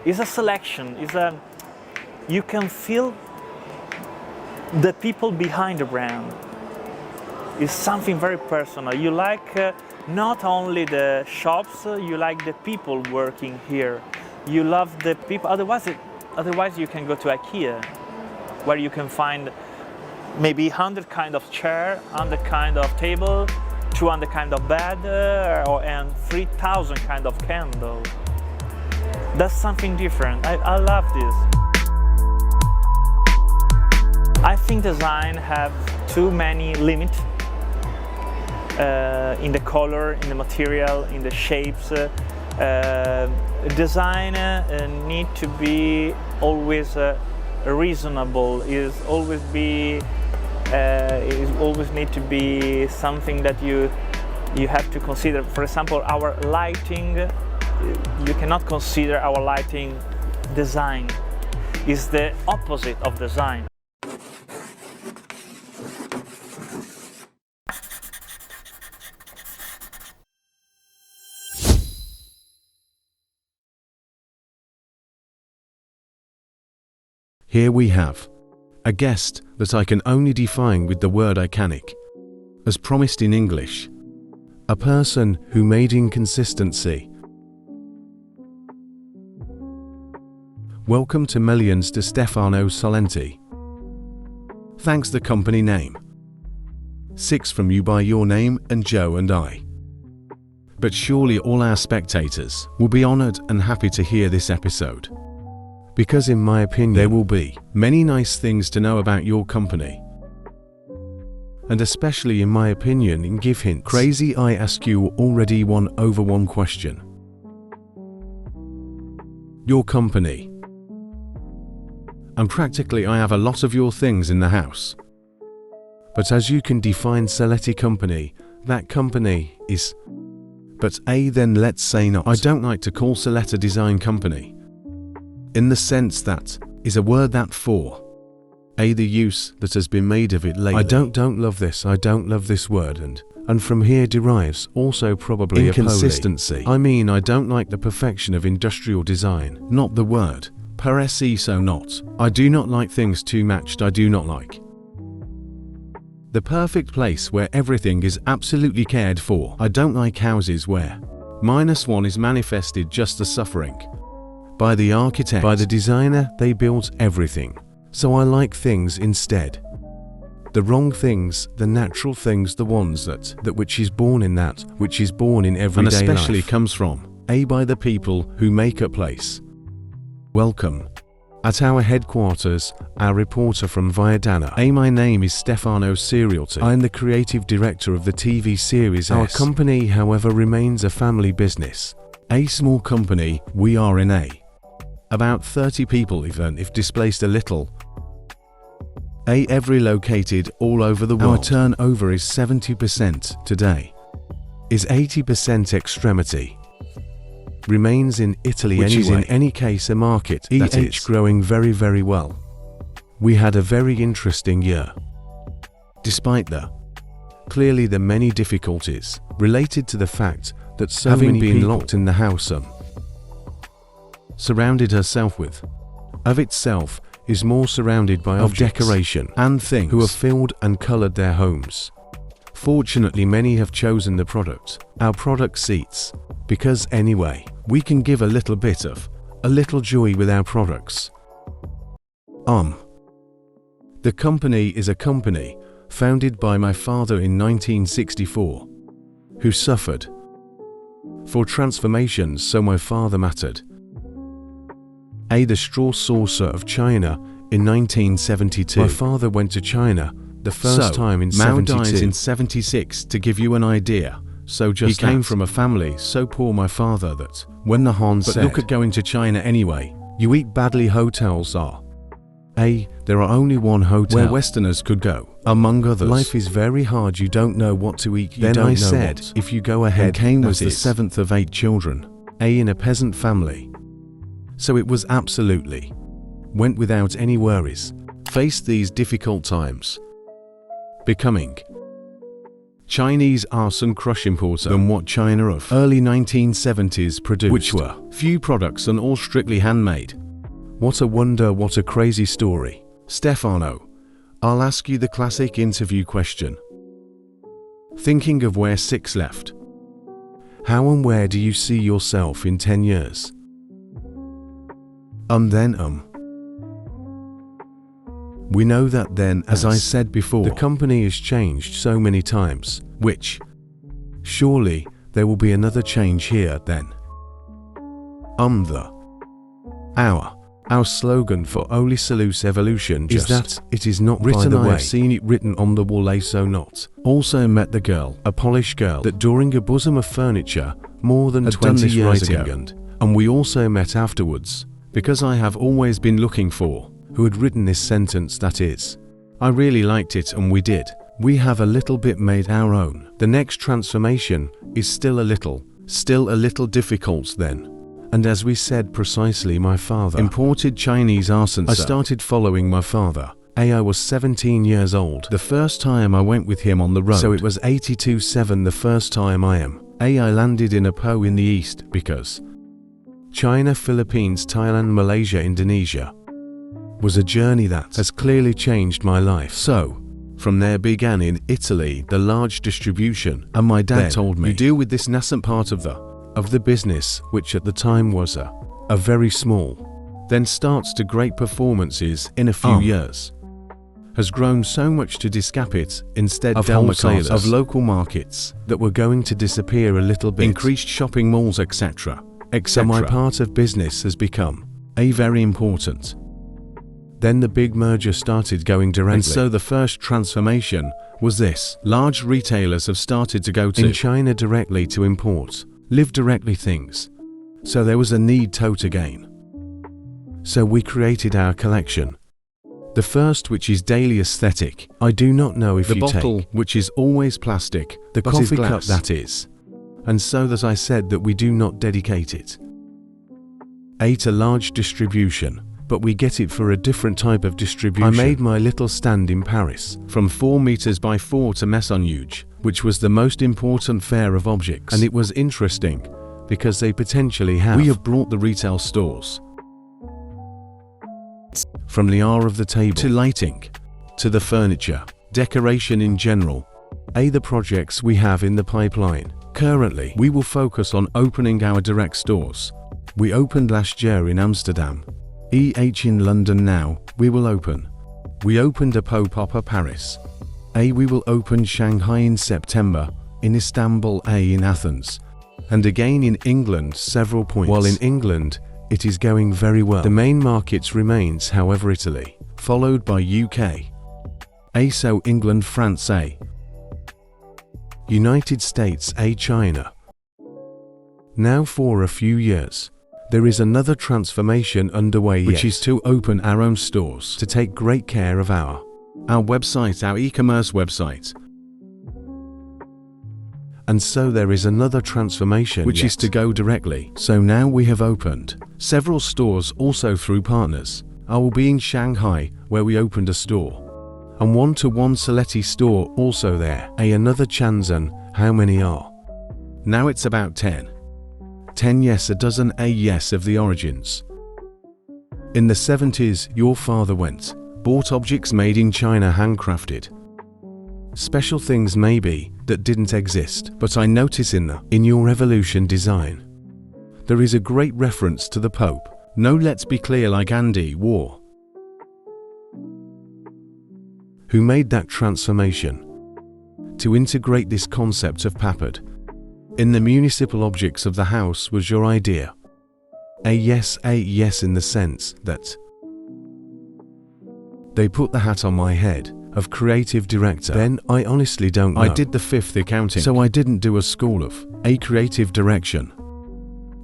It's a selection. You can feel the people behind the brand. It's something very personal. You like not only the shops, you like the people working here. You love the people. Otherwise you can go to IKEA, where you can find maybe 100 kind of chair, 100 kind of table, 200 kind of bed, and 3,000 kind of candle. That's something different. I love this. I think design have too many limits in the color, in the material, in the shapes. Design need to be always reasonable. Is always need to be something that you have to consider. For example, our lighting. You cannot consider our lighting design. It's the opposite of design. Here we have a guest that I can only define with the word iconic. As promised in English, a person who made inconsistency. Welcome to Millions to Stefano Seletti. Thanks the company name. 6 from you by your name and Joe and I. But surely all our spectators will be honored and happy to hear this episode. Because in my opinion, there will be many nice things to know about your company. And especially in my opinion, and give hints. Crazy, I ask you already one question. Your company. And practically I have a lot of your things in the house. But as you can define Seletti company, that company is. But then let's say not. I don't like to call Seletti design company. In the sense that is a word that for the use that has been made of it lately. I don't love this. I don't love this word and from here derives also probably inconsistency. I mean, I don't like the perfection of industrial design, not the word. Preciso not. I do not like things too matched. I do not like the perfect place where everything is absolutely cared for. I don't like houses where -1 is manifested just the suffering. By the architect, by the designer, they built everything. So I like things instead. The wrong things, the natural things, the ones that which is born in that, which is born in everyday life. And especially comes from, by the people who make a place. Welcome. At our headquarters, our reporter from Viadana. My name is Stefano Seletti. I am the creative director of the TV series. Our company, however, remains a family business. A small company, we are in about 30 people, even if displaced a little. Every located all over the world. Our turnover is 70% today. Is 80% extremity. Remains in Italy which anyway. Is in any case a market that is growing very, very well. We had a very interesting year. Despite clearly the many difficulties related to the fact that so having many been people locked in the house surrounded herself with, of itself, is more surrounded by objects, decoration, and things who have filled and colored their homes. Fortunately, many have chosen the product, our product seats, because anyway, we can give a little bit of, a little joy with our products. The company is a company founded by my father in 1964, who suffered for transformations, so my father mattered. The straw saucer of China in 1972. My father went to China the first time in 72. Mao died in 76 to give you an idea. So just he came from a family so poor, my father, that when the Han said, look at going to China anyway, you eat badly. Hotels are. There are only one hotel where Westerners could go, among others. Life is very hard, you don't know what to eat, you then don't I know said, what. If you go ahead, and Cain was the 7th of 8 children, in a peasant family. So it was absolutely, went without any worries, faced these difficult times. Becoming Chinese arson crush importer than what China of early 1970s produced, which were few products and all strictly handmade. What a wonder, what a crazy story. Stefano, I'll ask you the classic interview question. Thinking of where 6 left. How and where do you see yourself in 10 years? We know that then, as I said before, the company has changed so many times, which, surely, there will be another change here then. Our slogan for Oli Salus Evolution is that it is not written. By the way, I've seen it written on the wall. So not. Also met the girl, a Polish girl, that during a bosom of furniture more than 20 years ago, and we also met afterwards, because I have always been looking for who had written this sentence, that is. I really liked it and we did. We have a little bit made our own. The next transformation is still a little difficult then. And as we said precisely, my father imported Chinese arson. I started following my father. I was 17 years old the first time I went with him on the road. So it was 82-7 the first time I landed in a Po in the east, because China, Philippines, Thailand, Malaysia, Indonesia was a journey that has clearly changed my life. So, from there began in Italy the large distribution, and my dad told me, you deal with this nascent part of the business, which at the time was a very small, then starts to great performances in a few years, has grown so much to discapit instead of wholesalers, of local markets that were going to disappear a little bit, increased shopping malls, etc. So my part of business has become very important. Then the big merger started going directly. And so the first transformation was this. Large retailers have started to go to in China directly to import, live directly things. So there was a need to again. So we created our collection. The first, which is daily aesthetic. I do not know if the bottle, which is always plastic, the coffee cup, that is. And so that I said that we do not dedicate it to large distribution, but we get it for a different type of distribution. I made my little stand in Paris, from 4 meters by 4 to Maisonneuge, which was the most important fair of objects. And it was interesting, because they potentially have. We have brought the retail stores from the art of the table, to lighting, to the furniture, decoration in general, the projects we have in the pipeline. Currently, we will focus on opening our direct stores. We opened last year in Amsterdam. In London now, we will open. We opened a pop-up Paris. We will open Shanghai in September, in Istanbul, in Athens, and again in England several points. While in England, it is going very well. The main markets remains, however, Italy, followed by UK. So England, France, United States, China. Now for a few years, there is another transformation underway, which is to open our own stores, to take great care of our website, our e-commerce website. And so there is another transformation, which is to go directly. So now we have opened several stores also through partners. I will be in Shanghai, where we opened a store, and 1-to-1 Seletti store also there. Another Shenzhen. How many are? Now it's about 10. 10, yes, a dozen, yes, of the origins. In the 70s, your father bought objects made in China, handcrafted. Special things maybe, that didn't exist, but I notice in your evolution design, there is a great reference to the Pope. No, let's be clear, like Andy War, who made that transformation to integrate this concept of papad in the municipal objects of the house. Was your idea? Yes, in the sense that they put the hat on my head of creative director. Then I honestly don't know. I did the 5th accounting, so I didn't do a school of creative direction.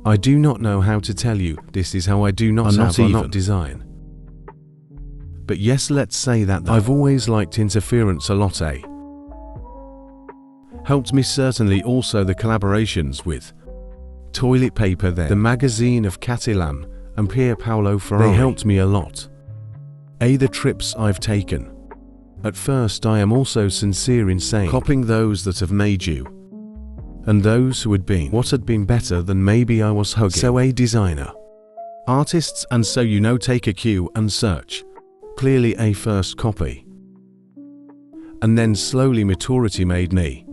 I do not know how to tell you, this is how I do not not design. But yes, let's say that I've always liked interference a lot. Helped me certainly also the collaborations with Toilet Paper there, the magazine of Catilam and Pier Paolo Ferrari. They helped me a lot. The trips I've taken At first I am also sincere in saying, copying those that have made you, and those who had been what had been better than maybe I was hugging. So a designer, artists, and so you know, take a cue and search. Clearly a first copy. And then slowly maturity made me,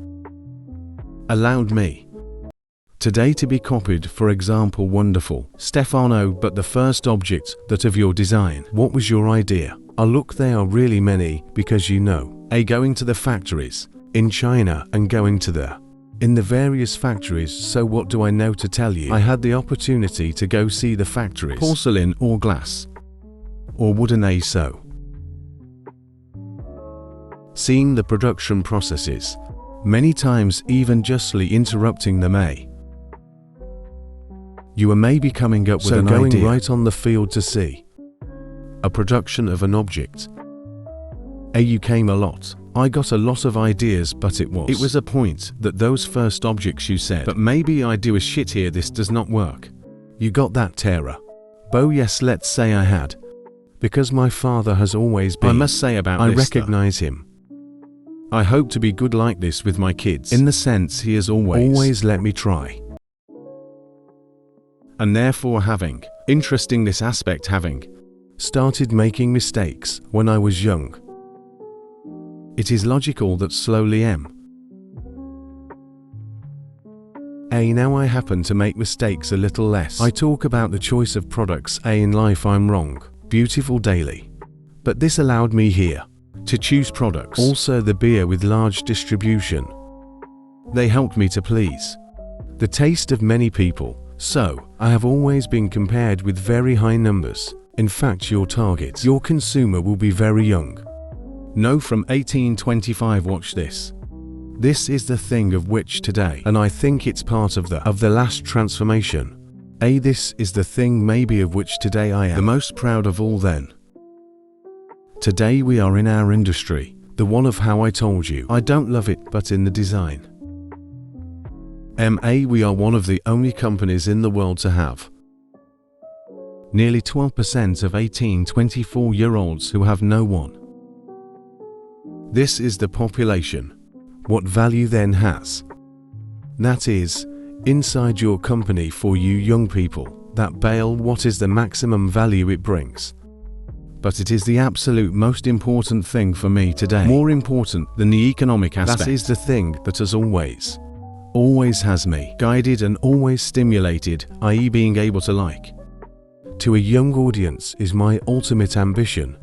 allowed me, today to be copied. For example, wonderful Stefano, but the first object that of your design, what was your idea? Look, there are really many, because you know, going to the factories in China and going to in the various factories. So what do I know to tell you? I had the opportunity to go see the factories, porcelain or glass or wooden, so seeing the production processes, many times even justly interrupting them. You are maybe coming up with an going idea right on the field to see a production of an object. You came a lot. I got a lot of ideas, but it was a point that those first objects you said, but maybe I do a shit here, this does not work. You got that, Tara? Bo, yes, let's say I had. Because my father has always been, I must say about this, I recognize him. I hope to be good like this with my kids, in the sense he has always let me try. And therefore having, interesting this aspect, having started making mistakes when I was young, it is logical that slowly now I happen to make mistakes a little less. I talk about the choice of products in life, I'm wrong, beautiful daily. But this allowed me here to choose products. Also the beer with large distribution. They helped me to please the taste of many people. So, I have always been compared with very high numbers. In fact, your target, your consumer will be very young. No, from 1825, watch this. This is the thing of which today, and I think it's part of the last transformation. This is the thing maybe of which today I am the most proud of all then. Today we are in our industry, the one of how I told you. I don't love it, but in the design. We are one of the only companies in the world to have nearly 12% of 18-24-year-olds who have no one. This is the population. What value then has? That is, inside your company for you young people, that bale, what is the maximum value it brings? But it is the absolute most important thing for me today. More important than the economic aspect. That is the thing that has always has me guided and always stimulated, i.e. being able to like. To a young audience is my ultimate ambition.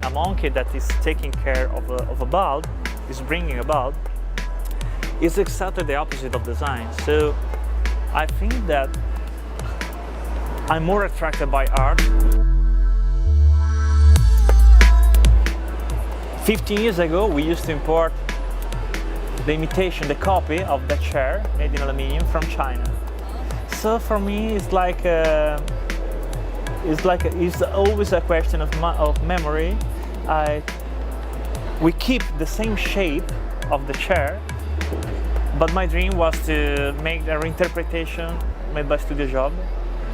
A monkey that is taking care of a bulb, is bringing a bulb, is exactly the opposite of design. So I think that I'm more attracted by art. 15 years ago, we used to import the imitation, the copy of that chair made in aluminium from China. So for me, it's always a question of memory. We keep the same shape of the chair, but my dream was to make a reinterpretation made by Studio Job,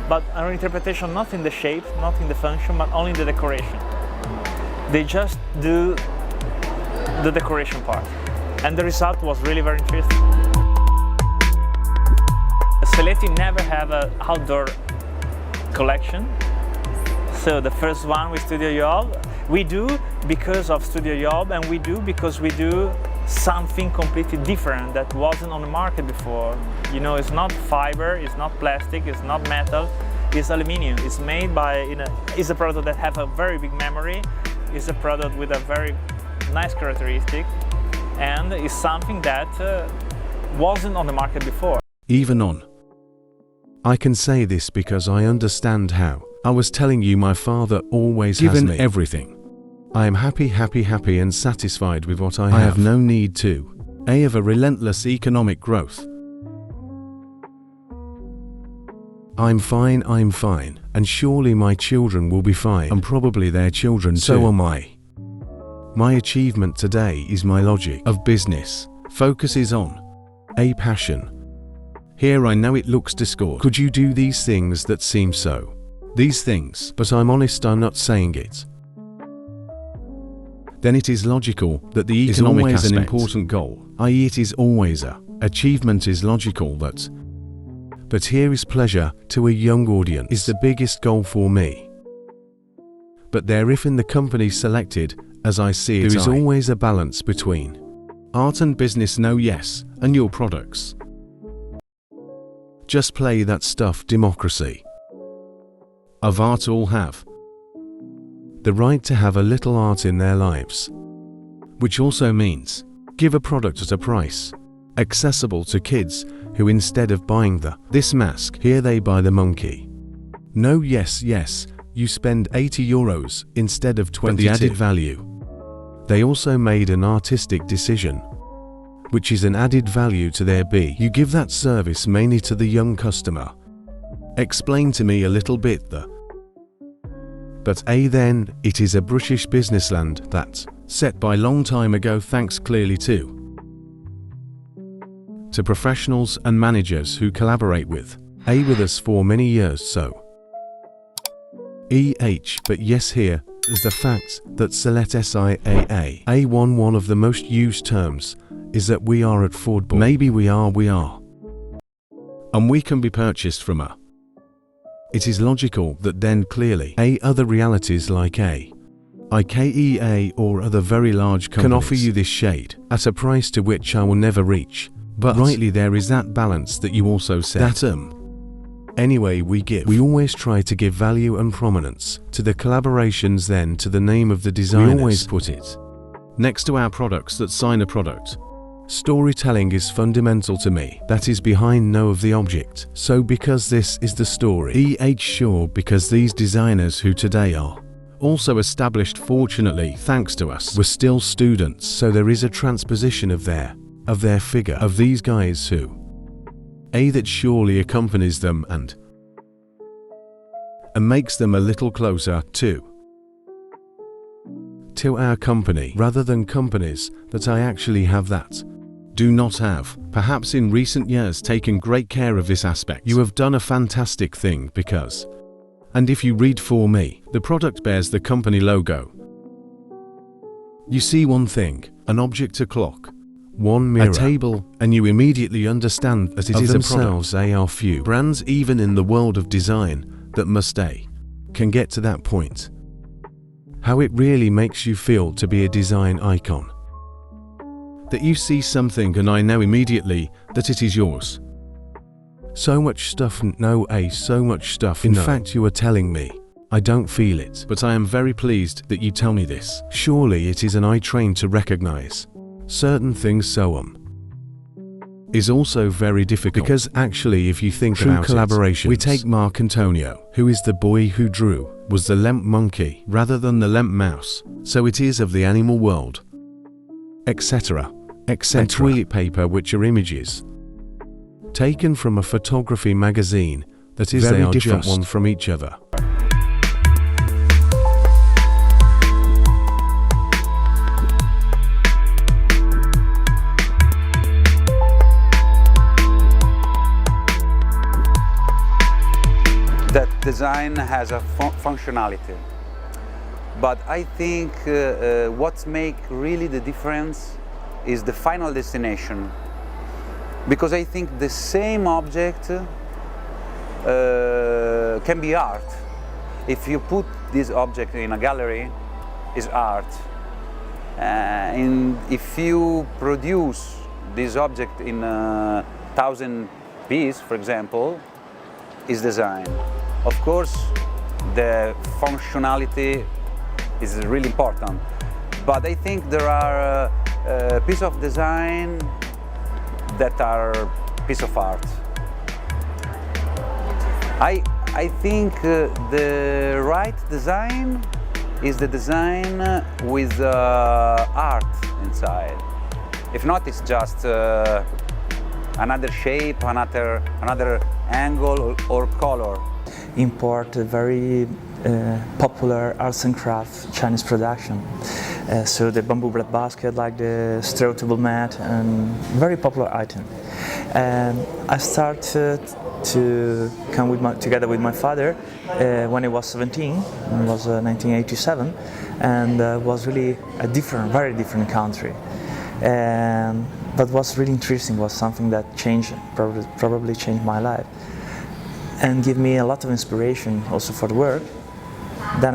but a reinterpretation not in the shape, not in the function, but only in the decoration. They just do the decoration part, and the result was really very interesting. Seletti never have an outdoor collection, so the first one with Studio Job, we do because of Studio Job, and we do because we do something completely different that wasn't on the market before. You know, it's not fiber, it's not plastic, it's not metal, it's aluminium. It's made by, it's a product that has a very big memory, it's a product with a very nice characteristic, and it's something that wasn't on the market before. Even on. I can say this because I understand how. I was telling you, my father always has me everything. I am happy and satisfied with what I have. I have no need to of a relentless economic growth. I'm fine, and surely my children will be fine, and probably their children too. So am I. My achievement today is my logic of business focuses on a passion. Here I know it looks discord. Could you do these things that seem so? These things, but I'm honest, I'm not saying it then it is logical that the economic aspect is an important goal, i.e. it is always a achievement is logical that. But here is pleasure to a young audience is the biggest goal for me. But there if in the company selected, as I see it, there is always a balance between art and business, no yes, and your products. Just play that stuff, democracy of art all have the right to have a little art in their lives, which also means give a product at a price accessible to kids who instead of buying this mask, here they buy the monkey. No yes, you spend €80 instead of 20 added value. They also made an artistic decision, which is an added value to their B. You give that service mainly to the young customer. Explain to me a little bit but A then, it is a British businessland that, set by long time ago thanks clearly to professionals and managers who collaborate with with us for many years so. But yes here is the fact that Select SIAA one of the most used terms is that we are at affordable. Maybe we are. And we can be purchased from a. It is logical that then clearly other realities like IKEA or other very large companies can offer you this shade at a price to which I will never reach. But rightly there is that balance that you also said that anyway we always try to give value and prominence to the collaborations then to the name of the designers. We always put it next to our products that sign a product. Storytelling is fundamental to me. That is behind no of the object. So because this is the story. Sure, because these designers who today are also established, fortunately thanks to us, were still students, so there is a transposition of their figure of these guys who that surely accompanies them and makes them a little closer to our company rather than companies that I actually have that do not have, perhaps in recent years taken great care of this aspect. You have done a fantastic thing because, and if you read for me, the product bears the company logo. You see one thing, an object, a clock, one mirror, a table, and you immediately understand that it is themselves a product. Are few brands even in the world of design that must can get to that point. How it really makes you feel to be a design icon. That you see something and I know immediately that it is yours. So much stuff, so much stuff. In fact, you are telling me. I don't feel it, but I am very pleased that you tell me this. Surely it is an eye trained to recognize certain things so is also very difficult because actually if you think about collaboration, we take Mark Antonio, who is the boy who drew, was the lemp monkey rather than the lemp mouse, so it is of the animal world, etc. And toilet paper, which are images taken from a photography magazine that is very different one from each other. That design has a functionality, but I think what makes really the difference is the final destination, because I think the same object can be art. If you put this object in a gallery, it's art, and if you produce this object in 1,000 pieces, for example, is design. Of course, the functionality is really important, but I think there are pieces of design that are piece of art. I think the right design is the design with art inside. If not, it's just another shape, another angle or color. Import a very popular arts and crafts Chinese production. So the bamboo bread basket, like the straw table mat, and very popular item. I started to come together with my father when I was 17. It was 1987, and was really a very different country. But what's really interesting was something that probably changed my life and gave me a lot of inspiration also for the work. Then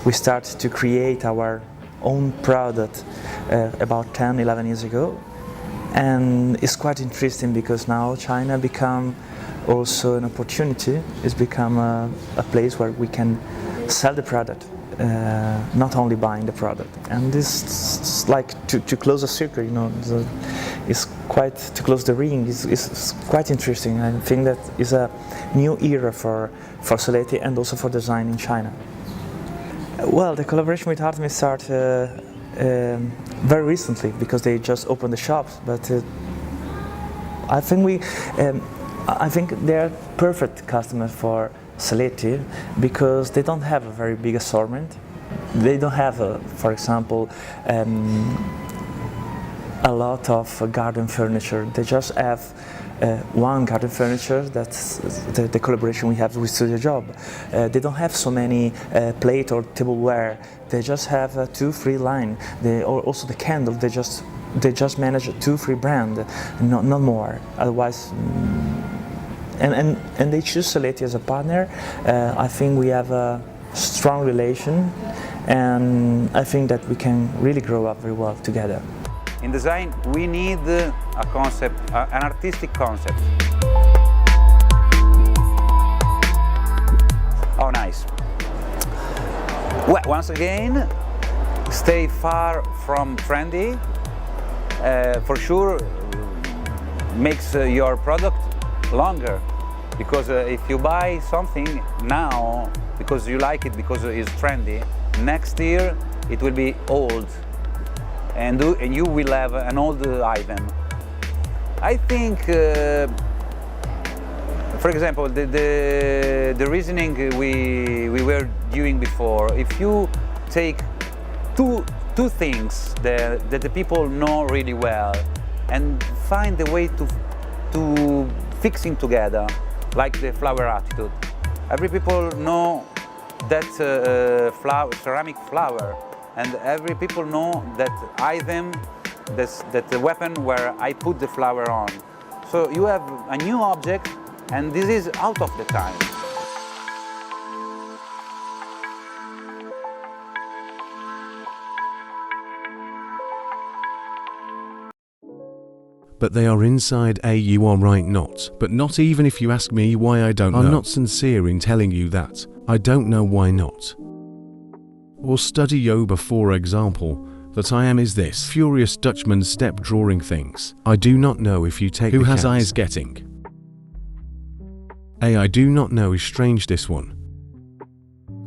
we started to create our own product about 10-11 years ago, and it's quite interesting because now China become also an opportunity. It's become a place where we can sell the product, not only buying the product. And this is like to close a circle, you know. It's quite to close the ring. It's quite interesting. I think that is a new era for Seletti and also for design in China. Well, the collaboration with Artemis started very recently because they just opened the shops. But I think they're perfect customers for Seletti because they don't have a very big assortment. They don't have, for example, a lot of garden furniture. They just have one garden furniture. That's the collaboration we have with Studio Job. They don't have so many plate or tableware. They just have 2-3 line. Also the candle. They just manage 2-3 brand, not more. Otherwise. And they choose Seletti as a partner. I think we have a strong relation, and I think that we can really grow up very well together. In design, we need a concept, an artistic concept. Oh, nice. Well, once again, stay far from trendy. For sure, makes your product longer, because if you buy something now because you like it, because it's trendy, next year it will be old, and you will have an old item. I think, for example, the reasoning we were doing before, if you take two things that the people know really well and find a way to fixing together, like the flower attitude. Every people know that ceramic flower, and every people know that item, that the weapon where I put the flower on. So you have a new object, and this is out of the time. But they are inside you are right not. But not even if you ask me why I don't know. I'm not sincere in telling you that. I don't know why not. Or study Yoba for example, that I am is this furious Dutchman step drawing things. I do not know if you take who has eyes getting. I do not know is strange this one.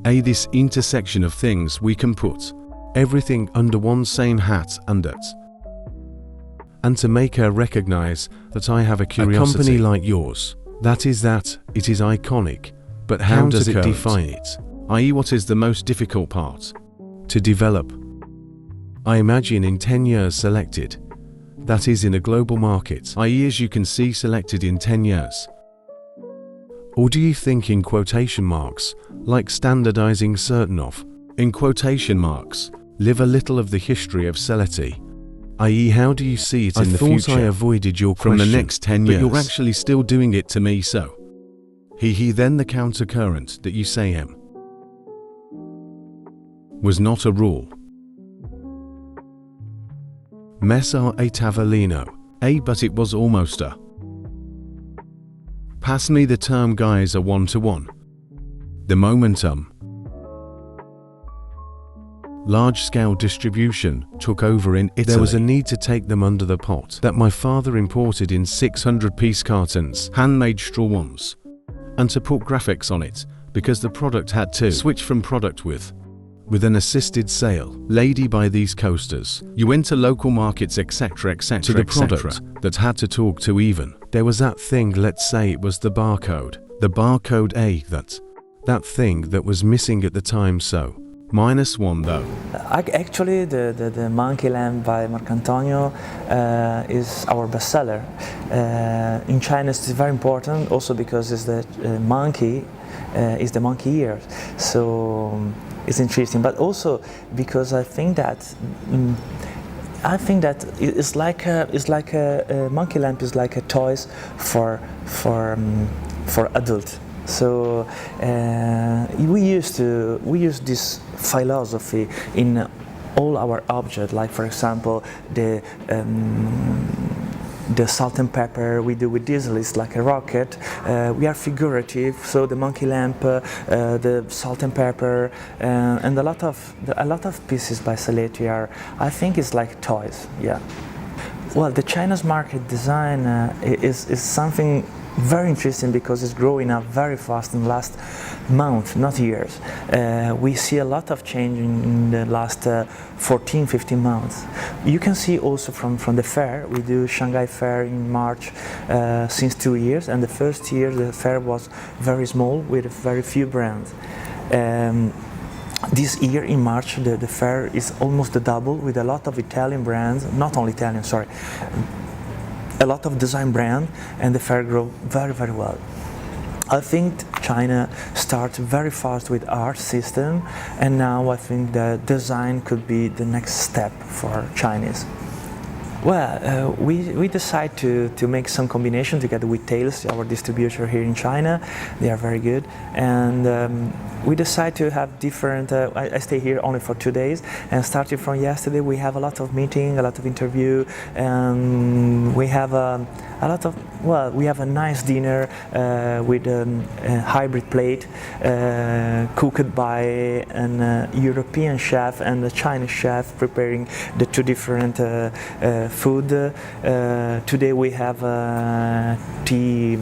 This intersection of things we can put everything under one same hat and that. And to make her recognize that I have a curiosity. A company like yours, that it is iconic, but how does it define it? I.e. what is the most difficult part? To develop. I imagine in 10 years selected, that is in a global market, i.e. as you can see selected in 10 years. Or do you think in quotation marks, like standardizing certain of, in quotation marks, live a little of the history of Seletti? I.e. how do you see it in the future? I thought I avoided your question, from the next 10 years. But you're actually still doing it to me so. Then the countercurrent that you say was not a rule. Messer a Tavolino, but it was almost a. Pass me the term guys a one-to-one. The momentum. Large-scale distribution took over in Italy. There was a need to take them under the pot that my father imported in 600-piece cartons, handmade straw ones, and to put graphics on it, because the product had to switch from product with an assisted sale, lady by these coasters. You went to local markets etc to the product that had to talk to even. There was that thing, let's say it was the barcode A, that thing that was missing at the time so. -1 though. Actually, the Monkey Lamp by Marcantonio is our bestseller. In China, it's very important also because it's the monkey is the monkey ear, so it's interesting. But also because I think that it's like a monkey lamp is like a toys for adult. So we use this philosophy in all our objects, like for example the salt and pepper we do with diesel is like a rocket. We are figurative, so the monkey lamp, the salt and pepper, and a lot of pieces by Seletti are, I think, it's like toys. Yeah. Well, the China's market design is something very interesting because it's growing up very fast in the last month, not years. We see a lot of change in the last 14-15 months. You can see also from the fair. We do Shanghai Fair in March since 2 years, and the first year the fair was very small with very few brands. This year in March the fair is almost the double with a lot of Italian brands, not only Italian, sorry, a lot of design brand, and the fair grow very, very well. I think China starts very fast with art system, and now I think the design could be the next step for Chinese. Well, we decide to make some combination together with Tails, our distributor here in China. They are very good, and we decide to have different. I stay here only for 2 days, and starting from yesterday, we have a lot of meeting, a lot of interview, and we have a lot of. Well, we have a nice dinner with a hybrid plate cooked by an European chef and a Chinese chef preparing the two different food. Today we have tea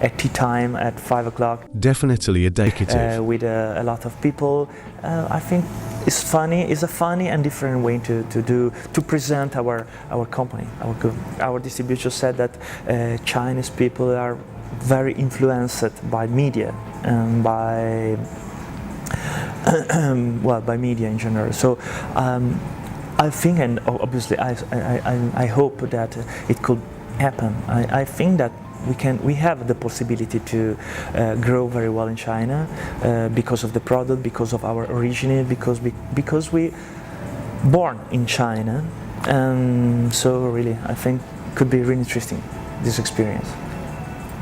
at tea time at 5 o'clock. Definitely educative. With a lot of people. I think it's funny. It's a funny and different way to present our company. Our distributor said that Chinese people are very influenced by media and by by media in general. So I think, and obviously I hope that it could happen. I think that we have the possibility to grow very well in China because of the product, because of our origin, because we born in China, and so really I think it could be really interesting, this experience.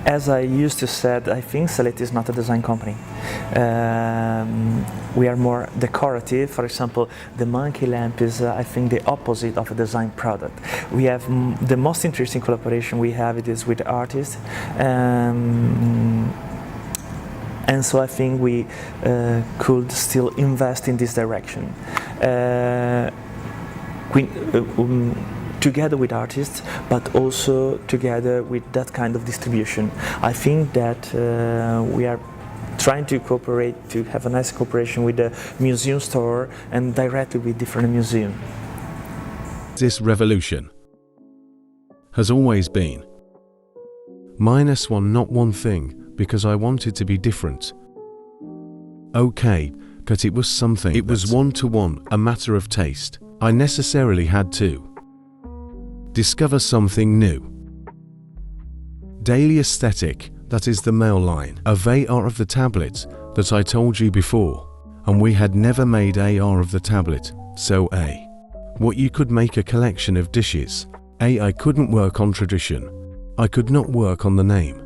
As I used to said, I think Seletti is not a design company. We are more decorative. For example, the monkey lamp is, I think, the opposite of a design product. We have the most interesting collaboration we have it is with artists, and so I think we could still invest in this direction. Together with artists, but also together with that kind of distribution. I think that we are trying to cooperate, to have a nice cooperation with the museum store and directly with different museums. This revolution has always been -1, not one thing, because I wanted to be different. Okay, but it was something. It was one-to-one, a matter of taste. I necessarily had to discover something new. Daily aesthetic, that is the male line of AR of the tablet that I told you before, and we had never made AR of the tablet, so what you could make a collection of dishes. I couldn't work on tradition. I could not work on the name.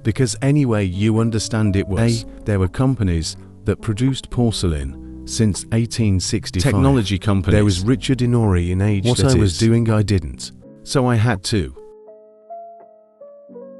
Because anyway you understand it was there were companies that produced porcelain since 1865. Technology companies. There was Richard Inori in age. What I was doing I didn't. So I had to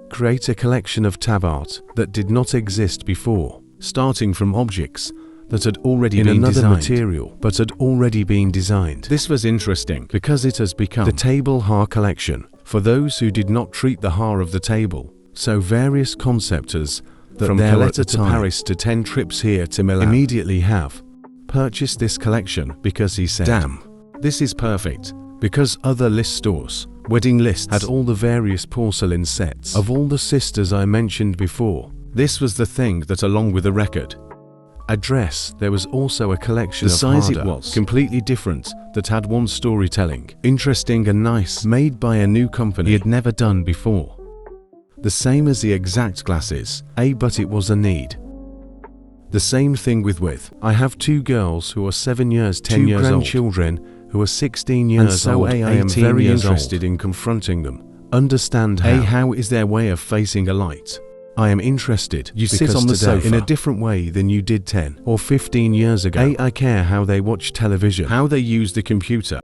create a collection of tab art that did not exist before, starting from objects that had already been designed, material, but had already been designed. This was interesting because it has become the table haar collection for those who did not treat the haar of the table. So various conceptors that from Caletta to Paris to 10 trips here to Milan immediately have purchased this collection because he said, damn, this is perfect, because other list stores, wedding lists, had all the various porcelain sets of all the sisters I mentioned before. This was the thing that, along with the record address, there was also a collection of size it was completely different, that had one storytelling, interesting and nice, made by a new company he had never done before. The same as the exact glasses, but it was a need. The same thing with width. I have two girls who are 7 years, 10 years old, two grandchildren who are 16 years old, I am very interested in confronting them. Understand how is their way of facing a light. I am interested. You sit on the sofa in a different way than you did 10 or 15 years ago. I care how they watch television, how they use the computer.